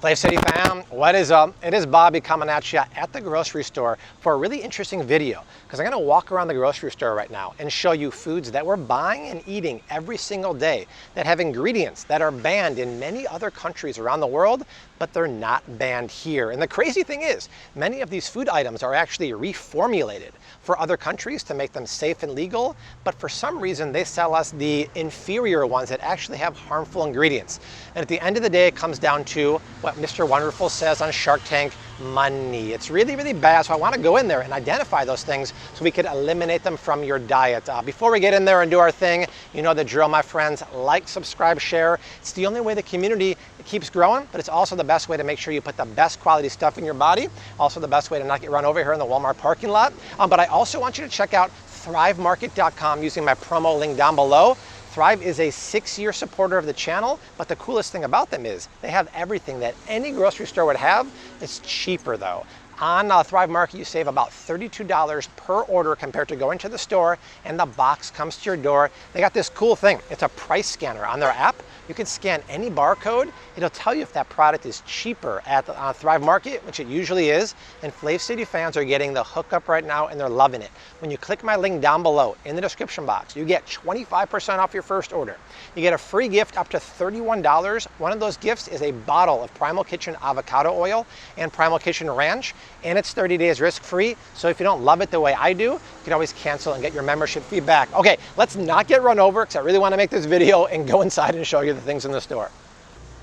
Flav City fam, what is up? It is Bobby coming at you at the grocery store for a really interesting video because I'm going to walk around the grocery store right now and show you foods that we're buying and eating every single day that have ingredients that are banned in many other countries around the world, but they're not banned here. And the crazy thing is, many of these food items are actually reformulated for other countries to make them safe and legal, but for some reason they sell us the inferior ones that actually have harmful ingredients. And at the end of the day, it comes down to what Mr. Wonderful says on Shark Tank, money. It's really, really bad, so I want to go in there and identify those things so we could eliminate them from your diet. Before we get in there and do our thing, you know the drill, my friends. Like, subscribe, share. It's the only way the community keeps growing, but it's also the best way to make sure you put the best quality stuff in your body. Also the best way to not get run over here in the Walmart parking lot. But I also want you to check out thrivemarket.com using my promo link down below. Thrive is a 6-year supporter of the channel, but the coolest thing about them is they have everything that any grocery store would have. It's cheaper though. On Thrive Market, you save about $32 per order compared to going to the store, and the box comes to your door. They got this cool thing. It's a price scanner on their app. You can scan any barcode. It'll tell you if that product is cheaper at Thrive Market, which it usually is. And Flav City fans are getting the hookup right now, and they're loving it. When you click my link down below in the description box, you get 25% off your first order. You get a free gift up to $31. One of those gifts is a bottle of Primal Kitchen avocado oil and Primal Kitchen ranch, and it's 30 days risk-free. So if you don't love it the way I do, you can always cancel and get your membership fee back. Okay, let's not get run over because I really want to make this video and go inside and show you the things in the store.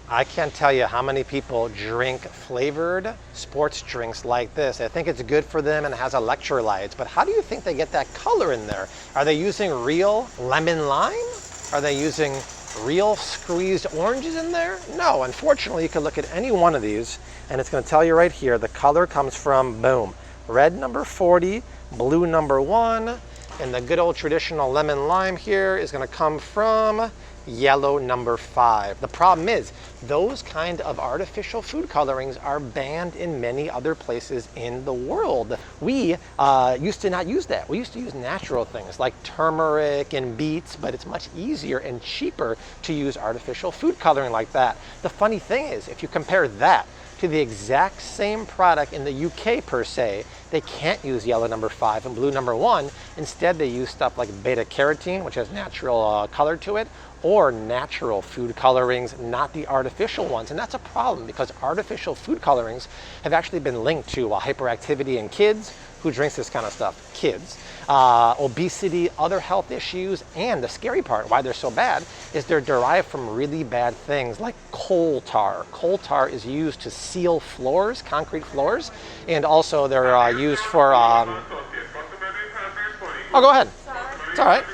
I can't tell you how many people drink flavored sports drinks like this. I think it's good for them and it has electrolytes, but how do you think they get that color in there? Are they using real lemon lime? Are they using real squeezed oranges in there? No, unfortunately, you can look at any one of these and it's going to tell you right here, the color comes from, boom, red number 40, blue number 1, and the good old traditional lemon lime here is going to come from yellow number 5. The problem is those kind of artificial food colorings are banned in many other places in the world. We used to not use that. We used to use natural things like turmeric and beets, but it's much easier and cheaper to use artificial food coloring like that. The funny thing is, if you compare that to the exact same product in the UK per se, they can't use yellow number 5 and blue number 1. Instead, they use stuff like beta carotene, which has natural color to it, or natural food colorings, not the artificial ones. And that's a problem because artificial food colorings have actually been linked to hyperactivity in kids. Who drinks this kind of stuff? Kids. Obesity, other health issues, and the scary part, why they're so bad, is they're derived from really bad things like coal tar. Coal tar is used to seal floors, concrete floors, and also they're used for... Oh, go ahead. It's all right.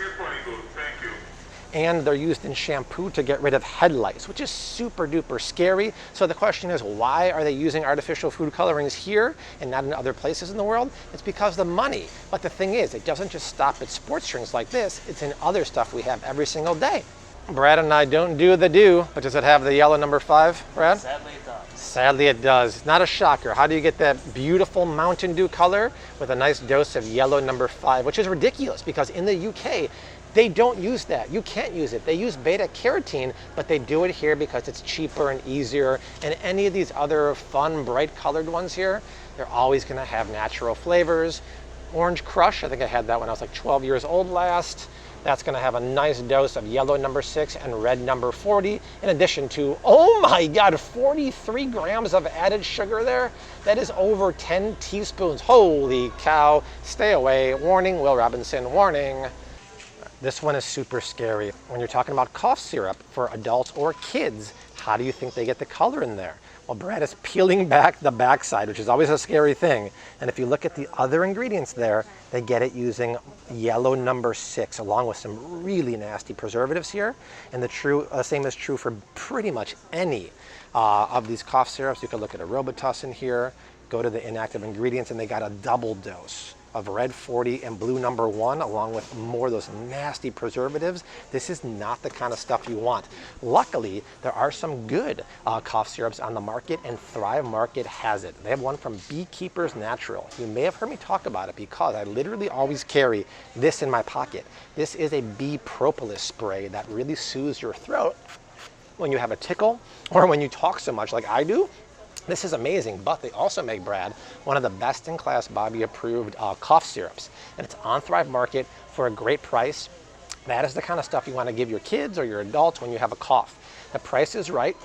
And they're used in shampoo to get rid of head lice, which is super duper scary. So the question is, why are they using artificial food colorings here and not in other places in the world? It's because of the money. But the thing is, it doesn't just stop at sports drinks like this, it's in other stuff we have every single day. Brad and I don't do the do, but does it have the yellow number 5, Brad? Sadly it does. Sadly it does. Not a shocker. How do you get that beautiful Mountain Dew color with a nice dose of yellow number 5, which is ridiculous because in the UK, they don't use that. You can't use it. They use beta carotene, but they do it here because it's cheaper and easier. And any of these other fun, bright colored ones here, they're always gonna have natural flavors. Orange Crush, I think I had that when I was like 12 years old last. That's gonna have a nice dose of yellow number 6 and red number 40, in addition to, oh my God, 43 grams of added sugar there. That is over 10 teaspoons. Holy cow, stay away. Warning, Will Robinson, warning. This one is super scary. When you're talking about cough syrup for adults or kids, how do you think they get the color in there? Well, Brad is peeling back the backside, which is always a scary thing. And if you look at the other ingredients there, they get it using yellow number 6, along with some really nasty preservatives here. And the same is true for pretty much any of these cough syrups. You could look at a Robitussin here, go to the inactive ingredients, and they got a double dose of red 40 and blue number 1, along with more of those nasty preservatives. This is not the kind of stuff you want. Luckily, there are some good cough syrups on the market, and Thrive Market has it. They have one from Beekeepers Natural. You may have heard me talk about it because I literally always carry this in my pocket. This is a bee propolis spray that really soothes your throat when you have a tickle or when you talk so much like I do. This is amazing, but they also make, Brad, one of the best-in-class Bobby-approved cough syrups. And it's on Thrive Market for a great price. That is the kind of stuff you want to give your kids or your adults when you have a cough. The price is right,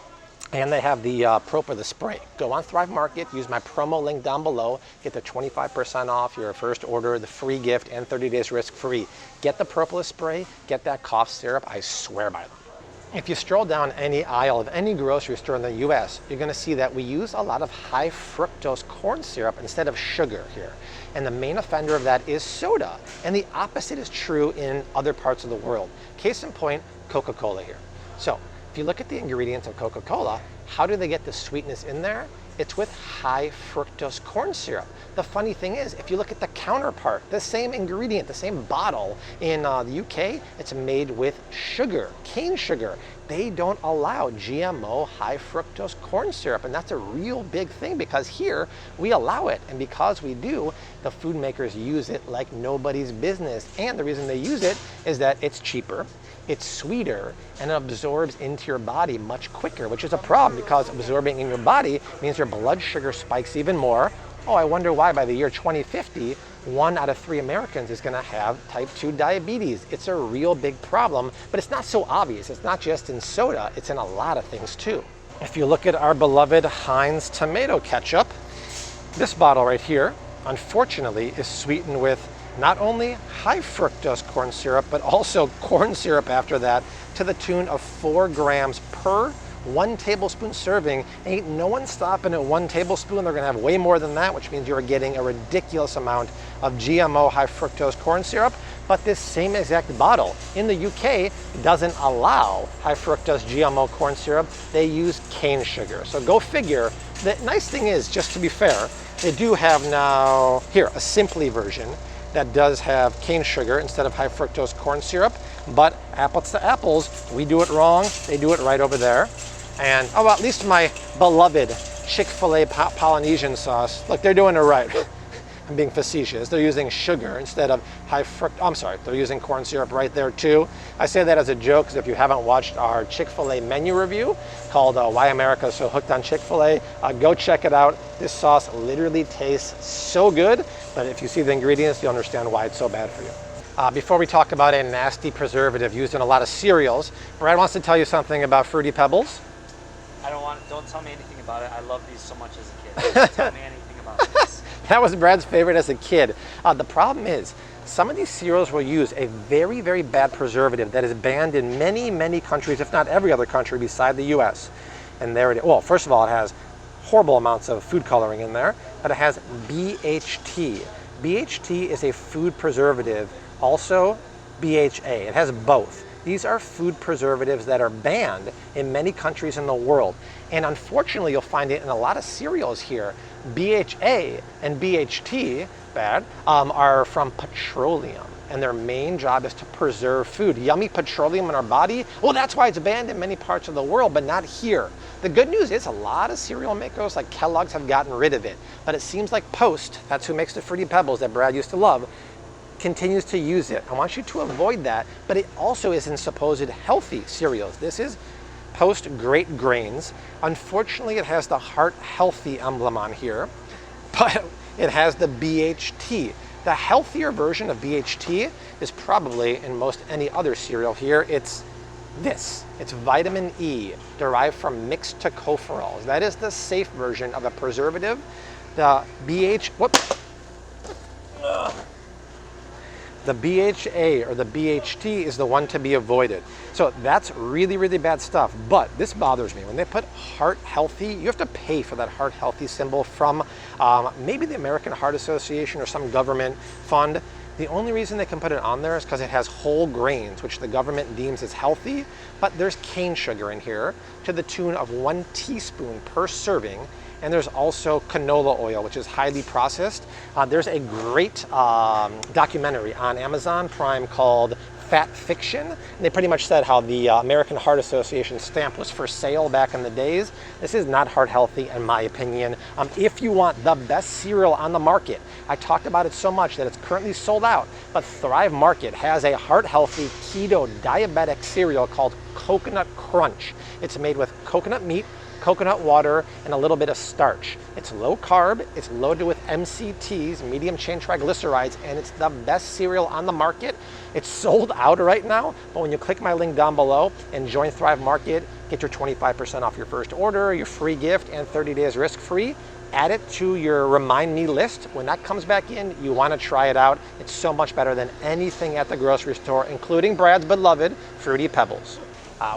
and they have the the spray. Go on Thrive Market, use my promo link down below, get the 25% off your first order, the free gift, and 30 days risk-free. Get the propolis spray, get that cough syrup, I swear by them. If you stroll down any aisle of any grocery store in the US, you're gonna see that we use a lot of high fructose corn syrup instead of sugar here. And the main offender of that is soda. And the opposite is true in other parts of the world. Case in point, Coca-Cola here. So if you look at the ingredients of Coca-Cola, how do they get the sweetness in there? It's with high fructose corn syrup. The funny thing is, if you look at the counterpart, the same ingredient, the same bottle in the UK, it's made with sugar, cane sugar. They don't allow GMO high fructose corn syrup, and that's a real big thing because here we allow it, and because we do, the food makers use it like nobody's business. And the reason they use it is that it's cheaper, it's sweeter, and it absorbs into your body much quicker, which is a problem because absorbing in your body means your blood sugar spikes even more. Oh, I wonder why by the year 2050, 1 out of 3 Americans is gonna have type 2 diabetes. It's a real big problem, but it's not so obvious. It's not just in soda, it's in a lot of things too. If you look at our beloved Heinz tomato ketchup, this bottle right here, unfortunately, is sweetened with not only high fructose corn syrup, but also corn syrup after that to the tune of 4 grams per 1 tablespoon serving. Ain't no one stopping at 1 tablespoon. They're gonna have way more than that, which means you're getting a ridiculous amount of GMO high fructose corn syrup. But this same exact bottle in the UK doesn't allow high fructose GMO corn syrup. They use cane sugar. So go figure. The nice thing is, just to be fair, they do have now, here, a Simply version that does have cane sugar instead of high fructose corn syrup, but apples to apples, we do it wrong, they do it right over there. And, oh, well, at least my beloved Chick-fil-A Polynesian sauce, look, they're doing it right. I'm being facetious. They're using sugar instead of they're using corn syrup right there too. I say that as a joke because if you haven't watched our Chick-fil-A menu review called Why America is So Hooked on Chick-fil-A, go check it out. This sauce literally tastes so good, but if you see the ingredients, you'll understand why it's so bad for you. Before we talk about a nasty preservative used in a lot of cereals, Brad wants to tell you something about Fruity Pebbles. Don't tell me anything about it. I love these so much as a kid. Don't tell me anything about this. That was Brad's favorite as a kid. The problem is, some of these cereals will use a very, very bad preservative that is banned in many, many countries, if not every other country beside the US. And there it is. Well, first of all, it has horrible amounts of food coloring in there, but it has BHT. BHT is a food preservative, also BHA. It has both. These are food preservatives that are banned in many countries in the world. And unfortunately, you'll find it in a lot of cereals here. BHA and BHT, are from petroleum. And their main job is to preserve food. Yummy petroleum in our body, well, that's why it's banned in many parts of the world, but not here. The good news is a lot of cereal makers like Kellogg's have gotten rid of it. But it seems like Post, that's who makes the Fruity Pebbles that Brad used to love, continues to use it. I want you to avoid that, but it also is in supposed healthy cereals. This is Post Great Grains. Unfortunately, it has the Heart Healthy emblem on here, but it has the BHT. The healthier version of BHT is probably in most any other cereal here. It's this. It's vitamin E derived from mixed tocopherols. That is the safe version of a preservative. The The BHA or the BHT is the one to be avoided. So that's really, really bad stuff. But this bothers me. When they put heart healthy, you have to pay for that heart healthy symbol from maybe the American Heart Association or some government fund. The only reason they can put it on there is because it has whole grains, which the government deems as healthy, but there's cane sugar in here to the tune of 1 teaspoon per serving. And there's also canola oil, which is highly processed. There's a great documentary on Amazon Prime called Fat Fiction. And they pretty much said how the American Heart Association stamp was for sale back in the days. This is not heart healthy, in my opinion. If you want the best cereal on the market, I talked about it so much that it's currently sold out, but Thrive Market has a heart healthy keto diabetic cereal called Coconut Crunch. It's made with coconut meat, coconut water, and a little bit of starch. It's low carb, it's loaded with MCTs, medium chain triglycerides, and it's the best cereal on the market. It's sold out right now, but when you click my link down below and join Thrive Market, get your 25% off your first order, your free gift, and 30 days risk-free. Add it to your remind me list. When that comes back in, you want to try it out. It's so much better than anything at the grocery store, including Brad's beloved Fruity Pebbles.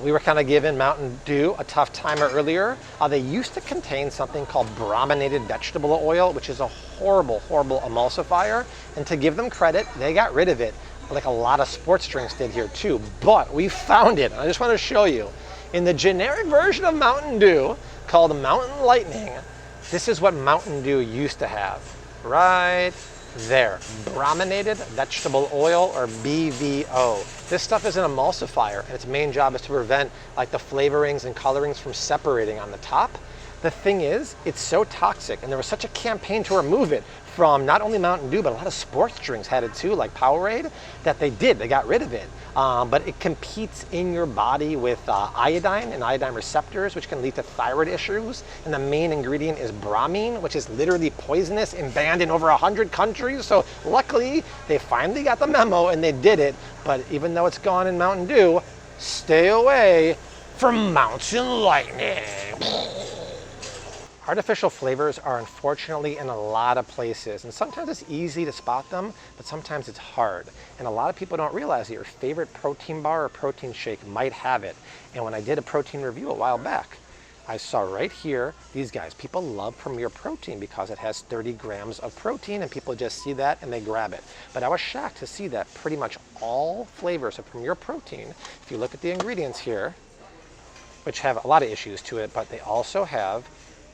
We were kind of giving Mountain Dew a tough time earlier. They used to contain something called brominated vegetable oil, which is a horrible, horrible emulsifier. And to give them credit, they got rid of it, like a lot of sports drinks did here too. But we found it. I just want to show you. In the generic version of Mountain Dew, called Mountain Lightning, this is what Mountain Dew used to have, right there. Brominated vegetable oil, or BVO. This stuff is an emulsifier, and its main job is to prevent like the flavorings and colorings from separating on the top. The thing is, it's so toxic, and there was such a campaign to remove it from not only Mountain Dew, but a lot of sports drinks had it too, like Powerade, that they got rid of it. But it competes in your body with iodine and iodine receptors, which can lead to thyroid issues. And the main ingredient is bromine, which is literally poisonous and banned in over 100 countries. So luckily, they finally got the memo and they did it. But even though it's gone in Mountain Dew, stay away from Mountain Lightning. Artificial flavors are unfortunately in a lot of places, and sometimes it's easy to spot them, but sometimes it's hard. And a lot of people don't realize that your favorite protein bar or protein shake might have it. And when I did a protein review a while back, I saw right here, these guys, people love Premier Protein because it has 30 grams of protein, and people just see that and they grab it. But I was shocked to see that pretty much all flavors of Premier Protein, if you look at the ingredients here, which have a lot of issues to it, but they also have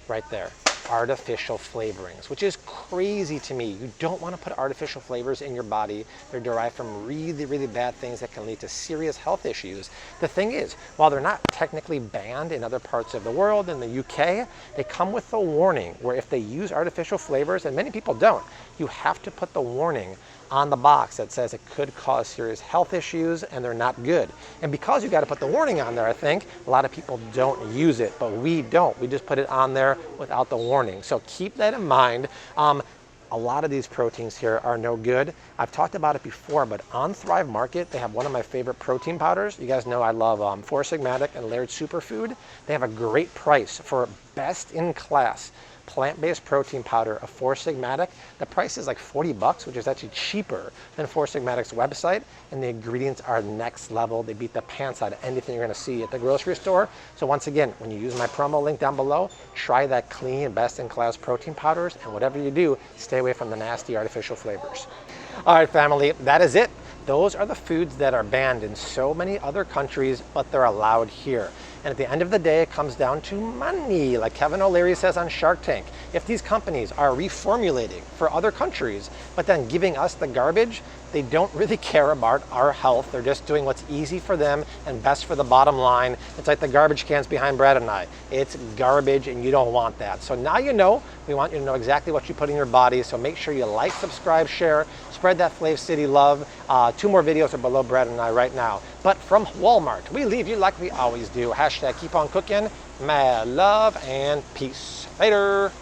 right there, artificial flavorings, which is crazy to me. You don't want to put artificial flavors in your body. They're derived from really, really bad things that can lead to serious health issues. The thing is, while they're not technically banned in other parts of the world, in the UK, they come with a warning where if they use artificial flavors, and many people don't, you have to put the warning on the box that says it could cause serious health issues and they're not good. And because you got to put the warning on there, I think a lot of people don't use it, but we don't. We just put it on there without the warning. So keep that in mind. A lot of these proteins here are no good. I've talked about it before, but on Thrive Market, they have one of my favorite protein powders. You guys know I love Four Sigmatic and Laird Superfood. They have a great price for best in class plant-based protein powder of Four Sigmatic. The price is like 40 bucks, which is actually cheaper than Four Sigmatic's website, and the ingredients are next level. They beat the pants out of anything you're gonna see at the grocery store. So once again, when you use my promo link down below, try that clean, best-in-class protein powders, and whatever you do, stay away from the nasty artificial flavors. All right, family, that is it. Those are the foods that are banned in so many other countries, but they're allowed here. And at the end of the day, it comes down to money, like Kevin O'Leary says on Shark Tank. If these companies are reformulating for other countries, but then giving us the garbage, they don't really care about our health. They're just doing what's easy for them and best for the bottom line. It's like the garbage cans behind Brad and I. It's garbage and you don't want that. So now you know, we want you to know exactly what you put in your body. So make sure you like, subscribe, share, spread that Flav City love. 2 more videos are below Brad and I right now. But from Walmart, we leave you like we always do. Hashtag keep on cooking, mad love, and peace. Later.